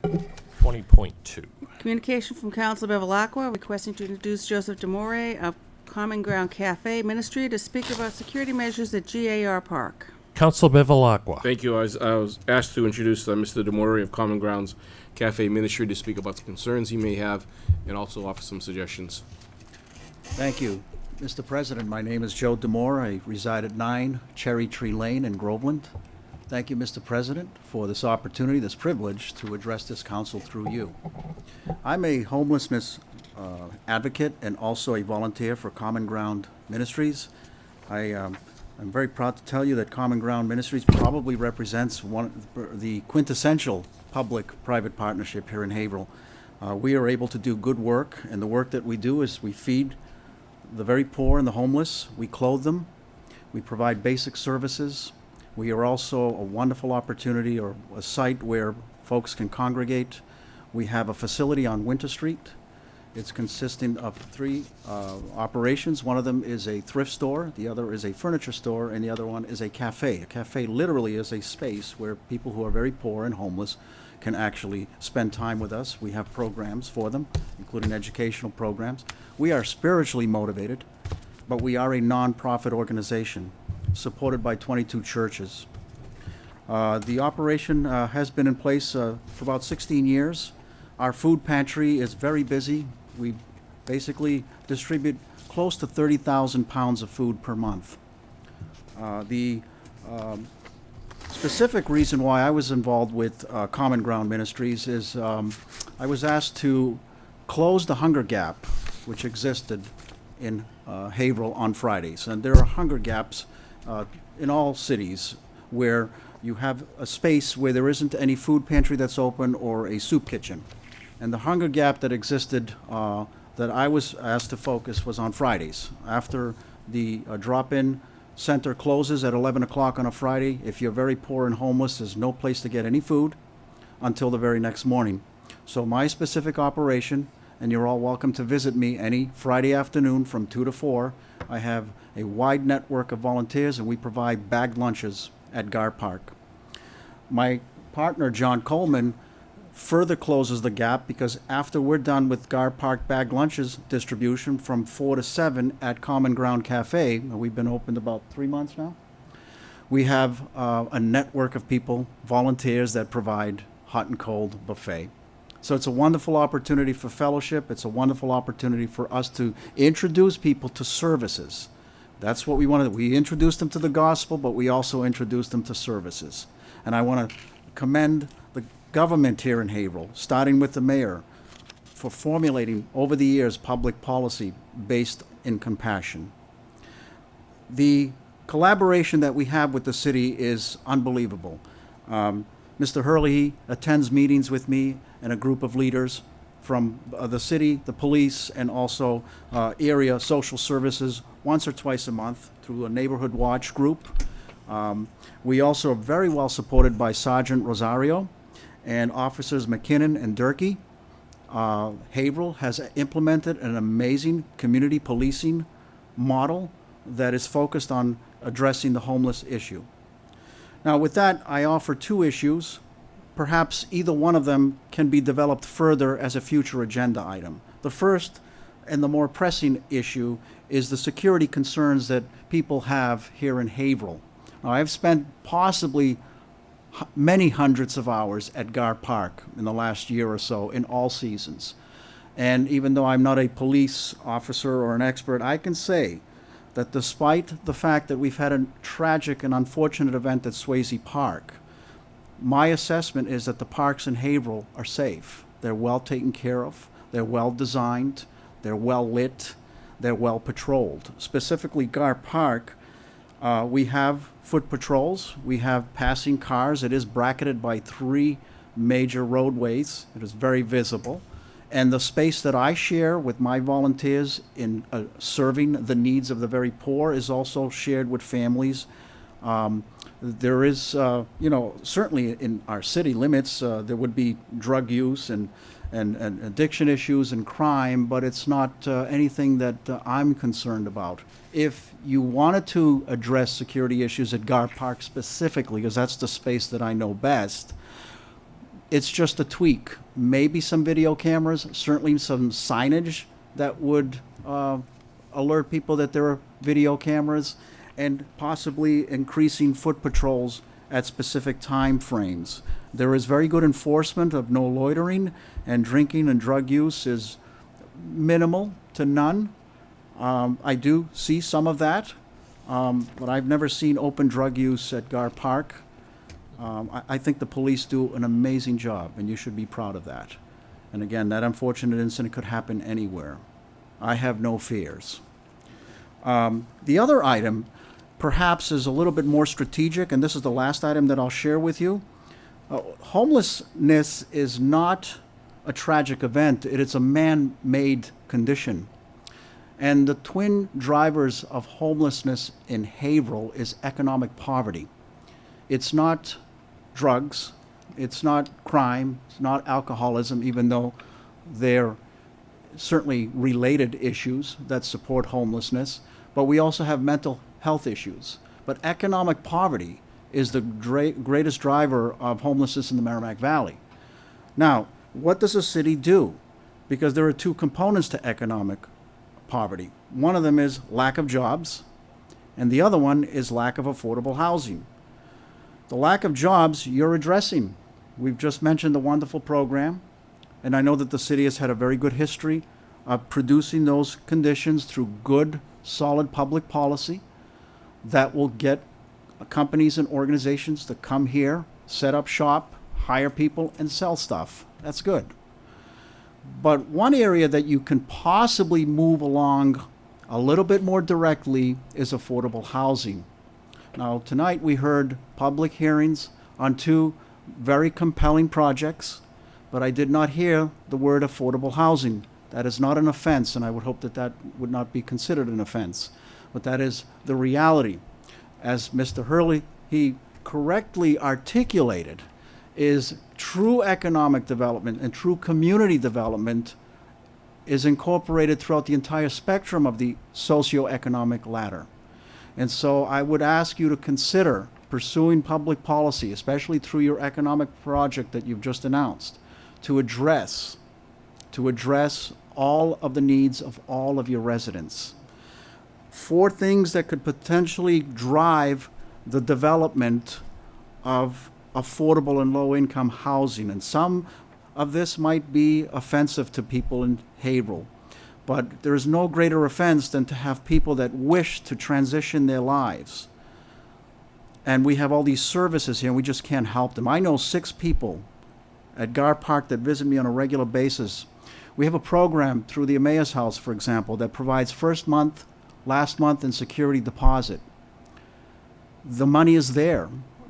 20.2. Communication from Council Bevilacqua requesting to introduce Joseph Demore of Common Ground Cafe Ministry to speak about security measures at GAR Park. Council Bevilacqua. Thank you. I was asked to introduce Mr. Demore of Common Grounds Cafe Ministry to speak about the concerns he may have and also offer some suggestions. Thank you. Mr. President, my name is Joe Demore. I reside at 9 Cherry Tree Lane in Groveland. Thank you, Mr. President, for this opportunity, this privilege to address this council through you. I'm a homelessness advocate and also a volunteer for Common Ground Ministries. I'm very proud to tell you that Common Ground Ministries probably represents the quintessential public-private partnership here in Haverhill. We are able to do good work, and the work that we do is we feed the very poor and the homeless. We clothe them. We provide basic services. We are also a wonderful opportunity or a site where folks can congregate. We have a facility on Winter Street. It's consisting of 3 operations. One of them is a thrift store, the other is a furniture store, and the other one is a cafe. A cafe literally is a space where people who are very poor and homeless can actually spend time with us. We have programs for them, including educational programs. We are spiritually motivated, but we are a nonprofit organization supported by 22 churches. The operation has been in place for about 16 years. Our food pantry is very busy. We basically distribute close to 30,000 pounds of food per month. The specific reason why I was involved with Common Ground Ministries is I was asked to close the hunger gap which existed in Haverhill on Fridays. And there are hunger gaps in all cities where you have a space where there isn't any food pantry that's open or a soup kitchen. And the hunger gap that existed that I was asked to focus was on Fridays. After the drop-in center closes at 11 o'clock on a Friday, if you're very poor and homeless, there's no place to get any food until the very next morning. So my specific operation, and you're all welcome to visit me any Friday afternoon from 2 to 4, I have a wide network of volunteers, and we provide bagged lunches at Gar Park. My partner, John Coleman, further closes the gap because after we're done with Gar Park bag lunches distribution from 4 to 7 at Common Ground Cafe, we've been opened about 3 months now, we have a network of people, volunteers that provide hot and cold buffet. So it's a wonderful opportunity for fellowship. It's a wonderful opportunity for us to introduce people to services. That's what we want to do. We introduce them to the gospel, but we also introduce them to services. And I want to commend the government here in Haverhill, starting with the mayor, for formulating over the years public policy based in compassion. The collaboration that we have with the city is unbelievable. Mr. Hurley attends meetings with me and a group of leaders from the city, the police, and also area social services once or twice a month through a neighborhood watch group. We also are very well supported by Sergeant Rosario and Officers McKinnon and Durkee. Haverhill has implemented an amazing community policing model that is focused on addressing the homeless issue. Now, with that, I offer 2 issues. Perhaps either one of them can be developed further as a future agenda item. The first and the more pressing issue is the security concerns that people have here in Haverhill. Now, I've spent possibly many hundreds of hours at Gar Park in the last year or so in all seasons. And even though I'm not a police officer or an expert, I can say that despite the fact that we've had a tragic and unfortunate event at Swayze Park, my assessment is that the parks in Haverhill are safe. They're well taken care of, they're well designed, they're well lit, they're well patrolled. Specifically, Gar Park, we have foot patrols, we have passing cars. It is bracketed by 3 major roadways. It is very visible. And the space that I share with my volunteers in serving the needs of the very poor is also shared with families. There is, certainly in our city limits, there would be drug use and addiction issues and crime, but it's not anything that I'm concerned about. If you wanted to address security issues at Gar Park specifically, because that's the space that I know best, it's just a tweak. Maybe some video cameras, certainly some signage that would alert people that there are video cameras, and possibly increasing foot patrols at specific time frames. There is very good enforcement of no loitering, and drinking and drug use is minimal to none. I do see some of that, but I've never seen open drug use at Gar Park. I think the police do an amazing job, and you should be proud of that. And again, that unfortunate incident could happen anywhere. I have no fears. The other item perhaps is a little bit more strategic, and this is the last item that I'll share with you. Homelessness is not a tragic event. It is a man-made condition. And the twin drivers of homelessness in Haverhill is economic poverty. It's not drugs, it's not crime, it's not alcoholism, even though they're certainly related issues that support homelessness, but we also have mental health issues. But economic poverty is the greatest driver of homelessness in the Merrimack Valley. Now, what does a city do? Because there are two components to economic poverty. One of them is lack of jobs, and the other one is lack of affordable housing. The lack of jobs you're addressing. We've just mentioned the wonderful program, and I know that the city has had a very good history of producing those conditions through good, solid public policy that will get companies and organizations to come here, set up shop, hire people, and sell stuff. That's good. But one area that you can possibly move along a little bit more directly is affordable housing. Now, tonight we heard public hearings on two very compelling projects, but I did not hear the word affordable housing. That is not an offense, and I would hope that that would not be considered an offense. But that is the reality. As Mr. Hurley, he correctly articulated, is true economic development and true community development is incorporated throughout the entire spectrum of the socioeconomic ladder. And so I would ask you to consider pursuing public policy, especially through your economic project that you've just announced, to address all of the needs of all of your residents. 4 things that could potentially drive the development of affordable and low-income housing. And some of this might be offensive to people in Haverhill, but there is no greater offense than to have people that wish to transition their lives. And we have all these services here, and we just can't help them. I know 6 people at Gar Park that visit me on a regular basis. We have a program through the Emmaus House, for example, that provides first month, last month, and security deposit. The money is there.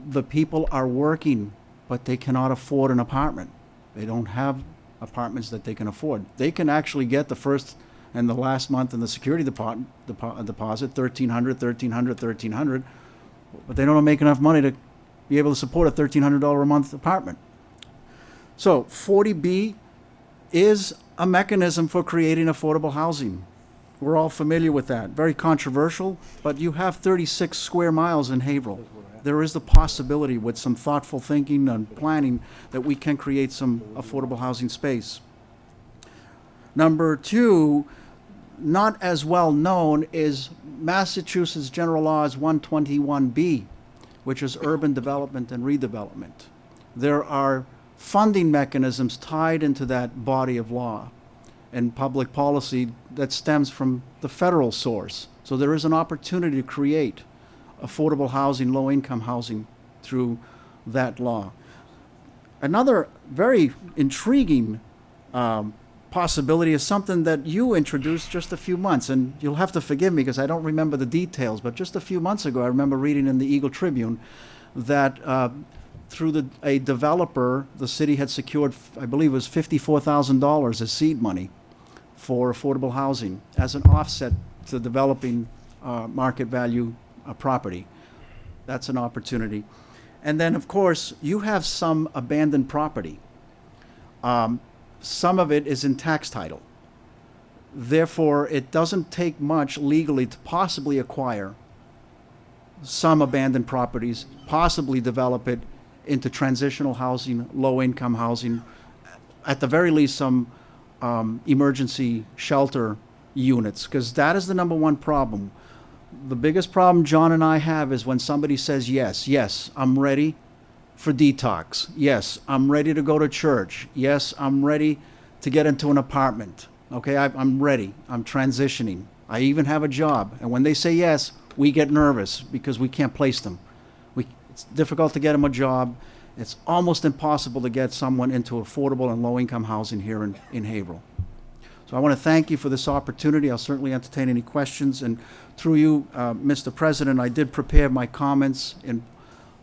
The people are working, but they cannot afford an apartment. They don't have apartments that they can afford. They can actually get the first and the last month in the security deposit, $1,300, but they don't make enough money to be able to support a $1,300 a month apartment. So 40B is a mechanism for creating affordable housing. We're all familiar with that. Very controversial, but you have 36 square miles in Haverhill. There is the possibility with some thoughtful thinking and planning that we can create some affordable housing space. Number 2, not as well known, is Massachusetts General Laws 121B, which is urban development and redevelopment. There are funding mechanisms tied into that body of law and public policy that stems from the federal source. So there is an opportunity to create affordable housing, low-income housing through that law. Another very intriguing possibility is something that you introduced just a few months, and you'll have to forgive me because I don't remember the details, but just a few months ago I remember reading in the Eagle Tribune that through a developer, the city had secured, I believe it was $54,000 as seed money for affordable housing as an offset to developing market value property. That's an opportunity. And then, of course, you have some abandoned property. Some of it is in tax title. Therefore, it doesn't take much legally to possibly acquire some abandoned properties, possibly develop it into transitional housing, low-income housing, at the very least, some emergency shelter units, because that is the number one problem. The biggest problem John and I have is when somebody says, yes, I'm ready for detox. Yes, I'm ready to go to church. Yes, I'm ready to get into an apartment. Okay, I'm ready. I'm transitioning. I even have a job. And when they say yes, we get nervous because we can't place them. It's difficult to get them a job. It's almost impossible to get someone into affordable and low-income housing here in Haverhill. So I want to thank you for this opportunity. I'll certainly entertain any questions. And through you, Mr. President, I did prepare my comments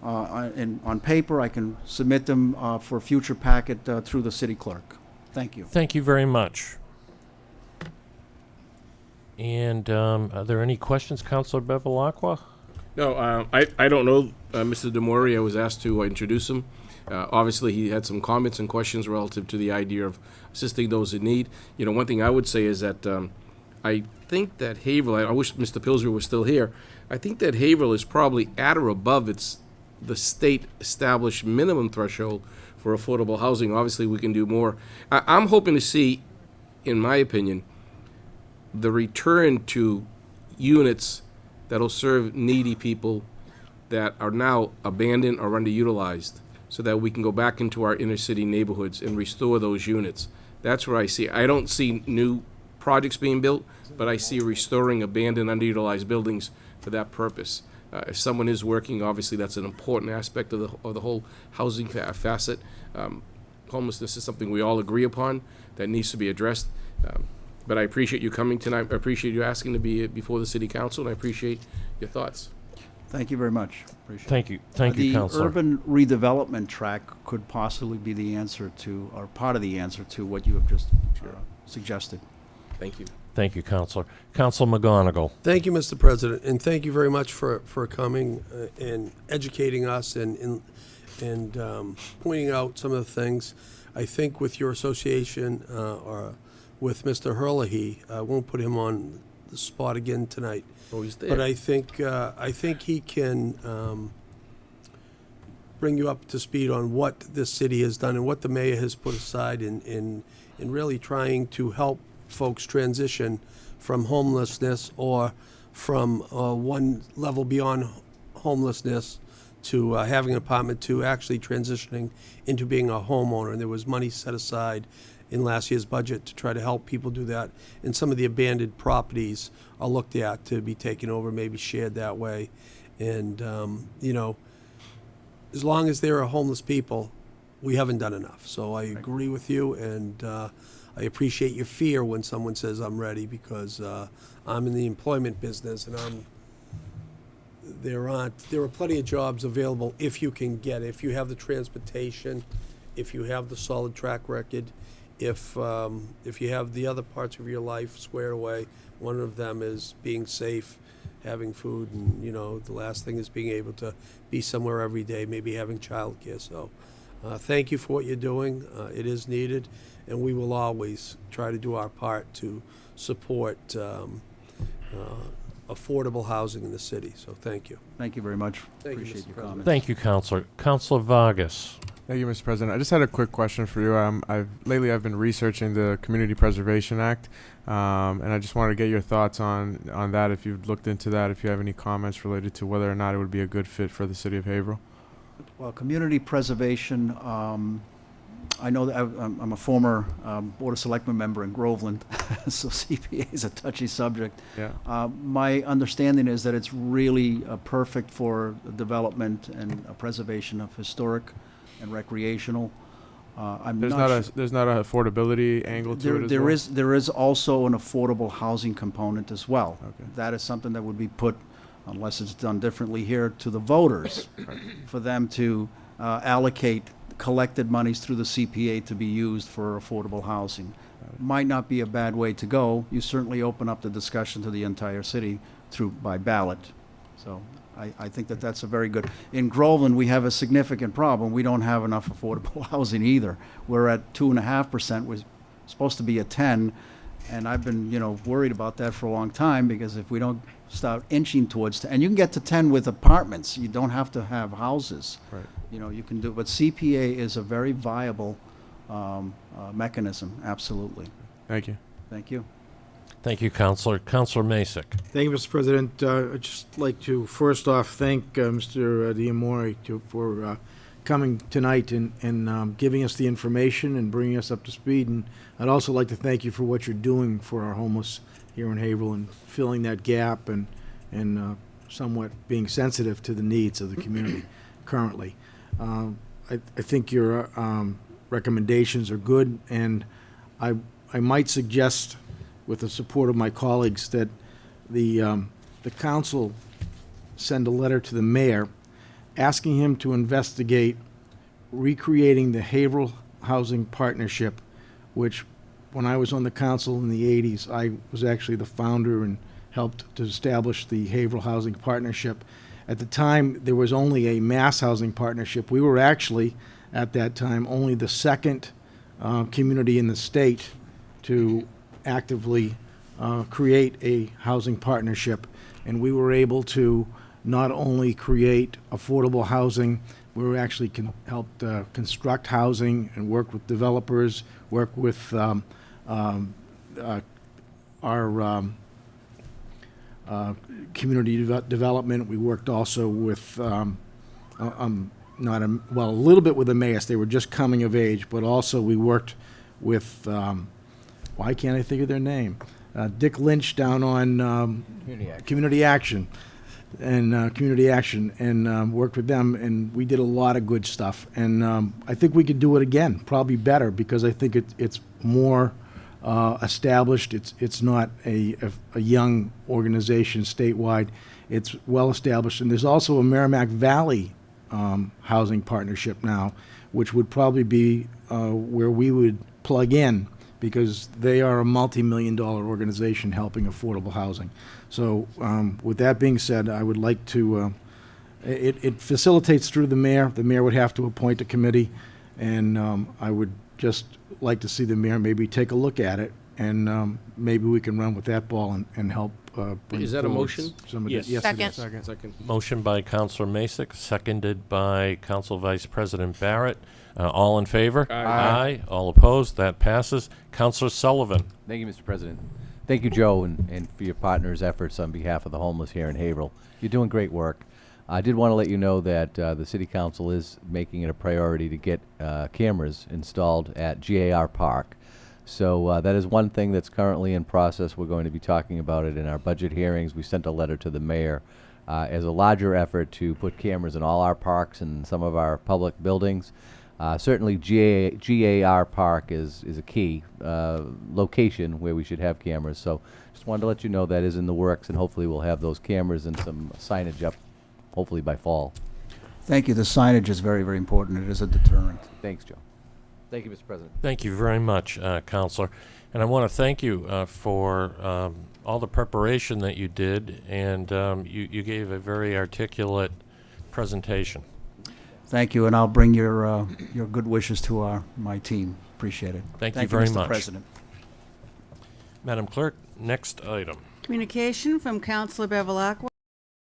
on paper. I can submit them for a future packet through the city clerk. Thank you. Thank you very much. And are there any questions, Councilor Bevilacqua? No, I don't know Mr. Demore. I was asked to introduce him. Obviously, he had some comments and questions relative to the idea of assisting those in need. You know, one thing I would say is that I think that Haverhill, I wish Mr. Pilsner was still here, I think that Haverhill is probably at or above the state-established minimum threshold for affordable housing. Obviously, we can do more. I'm hoping to see, in my opinion, the return to units that'll serve needy people that are now abandoned or underutilized, so that we can go back into our inner city neighborhoods and restore those units. That's where I see. I don't see new projects being built, but I see restoring abandoned, underutilized buildings for that purpose. If someone is working, obviously that's an important aspect of the whole housing facet. Homelessness is something we all agree upon that needs to be addressed. But I appreciate you coming tonight. I appreciate you asking to be before the city council, and I appreciate your thoughts. Thank you very much. Appreciate Thank you. Thank you, The Councilor. urban redevelopment track could possibly be the answer to, or part of the answer to what you have just suggested. Thank you. Thank you, Councilor. Council McGonigal. Thank you, Mr. President, and thank you very much for coming and educating us and pointing out some of the things. I think with your association or with Mr. Herlihy, I won't put him on the spot again tonight. Oh, he's there. But I think he can bring you up to speed on what this city has done and what the mayor has put aside in really trying to help folks transition from homelessness or from one level beyond homelessness to having an apartment to actually transitioning into being a homeowner. And there was money set aside in last year's budget to try to help people do that. And some of the abandoned properties are looked at to be taken over, maybe shared that way. And, you know, as long as there are homeless people, we haven't done enough. So I agree with you, and I appreciate your fear when someone says I'm ready, because I'm in the employment business, and there are plenty of jobs available if you can get it, if you have the transportation, if you have the solid track record, if you have the other parts of your life squared away. One of them is being safe, having food, and, you know, the last thing is being able to be somewhere every day, maybe having childcare. So thank you for what you're doing. It is needed, and we will always try to do our part to support affordable housing in the city. So thank you. Thank you very much. Thank you, Appreciate Mr. your President. comments. Thank you, Councilor. Councilor Vargas. Thank you, Mr. President. I just had a quick question for you. Lately I've been researching the Community Preservation Act, and I just wanted to get your thoughts on that, if you've looked into that, if you have any comments related to whether or not it would be a good fit for the city of Haverhill. Well, community preservation, I know that I'm a former Board of Selectmen member in Groveland, so CPA is a touchy subject. Yeah. My understanding is that it's really perfect for development and preservation of historic and recreational. There's not an affordability angle to it as well? There is also an affordable housing component as well. Okay. That is something that would be put, unless it's done differently here, to the voters for them to allocate collected monies through the CPA to be used for affordable housing. Might not be a bad way to go. You certainly open up the discussion to the entire city by ballot. So I think that that's a very good. In Groveland, we have a significant problem. We don't have enough affordable housing either. We're at 2.5%. We're supposed to be at 10, And I've been, worried about that for a long time, because if we don't start inching towards, and you can get to 10 with apartments, you don't have to have houses. Right. You can do, but CPA is a very viable mechanism, absolutely. Thank you. Thank you. Thank you, Counselor. Counselor Masek. Thank you, Mr. President. I'd just like to first off thank Mr. Diamore for coming tonight and giving us the information and bringing us up to speed. And I'd also like to thank you for what you're doing for our homeless here in Haverhill and filling that gap and somewhat being sensitive to the needs of the community currently. I think your recommendations are good, and I might suggest, with the support of my colleagues, that the council send a letter to the mayor asking him to investigate recreating the Haverhill Housing Partnership, which, when I was on the council in the 80s, I was actually the founder and helped to establish the Haverhill Housing Partnership. At the time, there was only a mass housing partnership. We were actually, at that time, only the second community in the state to actively create a housing partnership. And we were able to not only create affordable housing, we were actually helped construct housing and work with developers, work with our community development. We worked also with a little bit with Emmaus. They were just coming of age, but also we worked with why can't I think of their name? Dick Lynch down on Community Action, and worked with them, and we did a lot of good stuff. And I think we could do it again, probably better, because I think it's more established. It's not a young organization statewide. It's well established, and there's also a Merrimack Valley housing partnership now, which would probably be where we would plug in, because they are a multi-million-dollar organization helping affordable housing. So with that being said, I would like to, it facilitates through the mayor. The mayor would have to appoint a committee, and I would just like to see the mayor maybe take a look at it, and maybe we can run with that ball and help bring Is that a forward motion? some of Yes. the- Yes, it is. Second. Motion by Counselor Masek, seconded by Council Vice President Barrett. All in favor? Aye. All opposed? That passes. Counselor Sullivan. Thank you, Mr. President. Thank you, Joe, and for your partners' efforts on behalf of the homeless here in Haverhill. You're doing great work. I did want to let you know that the City Council is making it a priority to get cameras installed at GAR Park. So that is one thing that's currently in process. We're going to be talking about it in our budget hearings. We sent a letter to the mayor as a larger effort to put cameras in all our parks and some of our public buildings. Certainly GAR Park is a key location where we should have cameras. So just wanted to let you know that is in the works, and hopefully we'll have those cameras and some signage up hopefully by fall. Thank you. The signage is very, very important. It is a deterrent. Thanks, Joe. Thank you, Mr. President. Thank you very much, Counselor. And I want to thank you for all the preparation that you did, and you gave a very articulate presentation. Thank you, and I'll bring your good wishes to my team. Appreciate it. Thank you very Mr. much. President. Madam Clerk, next item. Communication from Councilor Bevilacqua.